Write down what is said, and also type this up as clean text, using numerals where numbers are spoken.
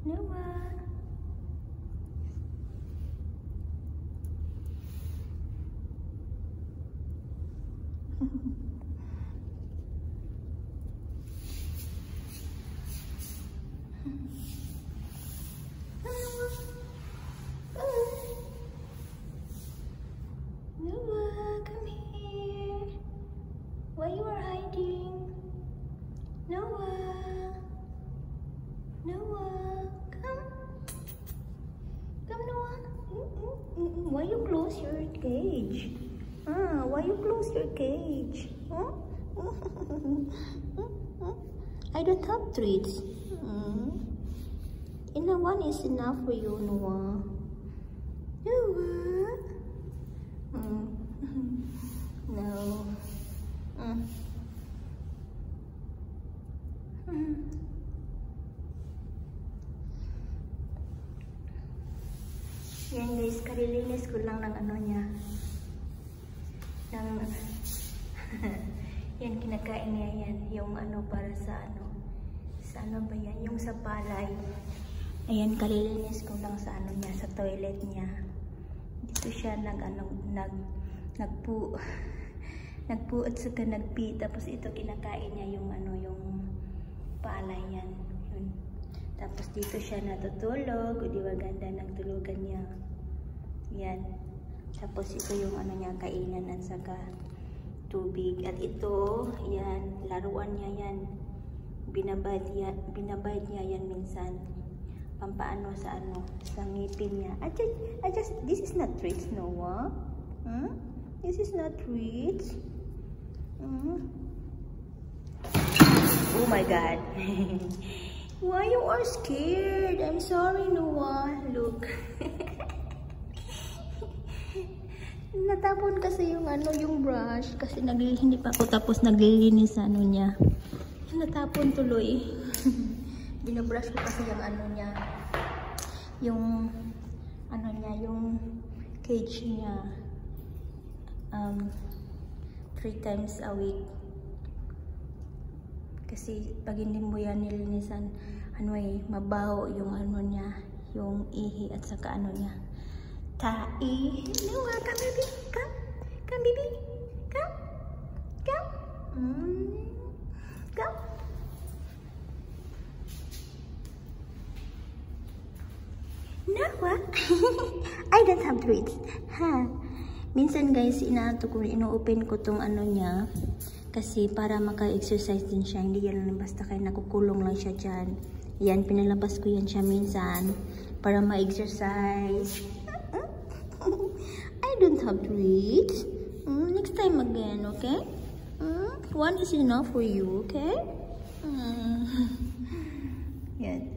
Noah. Noah, come here. Why you are hiding? Noah. Noah, come. Come, Noah. Why you close your cage? Why you close your cage? I don't have treats. One is enough for you, Noah. Noah. No. Yan guys, kalilinis ko lang ng ano niya. Yan, kinakain niya yan. Yung ano para sa ano. Sa ano ba yan? Yung sa palay. Ayan, kalilinis ko lang sa ano niya, sa toilet niya. Dito siya nagpu at saka nagpi. Tapos ito kinakain niya yung ano, yung palay yan. Yun. Tapos dito siya natutulog. O di ba ganda ng tulugan niya. Yan. Tapos ito yung ano niya, kainan at saka tubig. At ito, yan, laruan niya yan. Binabad niya yan minsan. Pampaano sa ano, sa ngipin niya. This is not treats, Noah. This is not treats. Oh my God. Why you are scared? I'm sorry, Noah. Look. Natapon kasi yung ano, yung brush kasi hindi pa ako tapos naglilinis sa ano niya. Natapon tuloy. Binabrush ko kasi yung ano niya. Yung ano niya, yung cage niya. 3 times a week. Kasi pag hindi mo yan nilinisan, ano mabaho yung ano niya, yung ihi at saka ano niya. Tai. Noah, come baby. Come. Come baby. Come. Come. Come. Noah. I don't have treats. Minsan guys, ino-open ko tong ano niya. Kasi para maka-exercise din siya. Hindi yan lang basta kaya nakukulong lang siya dyan. Yan, pinalabas ko yan siya minsan. Para ma-exercise. I don't have treats. Next time again, okay? One is enough for you, okay? Yan.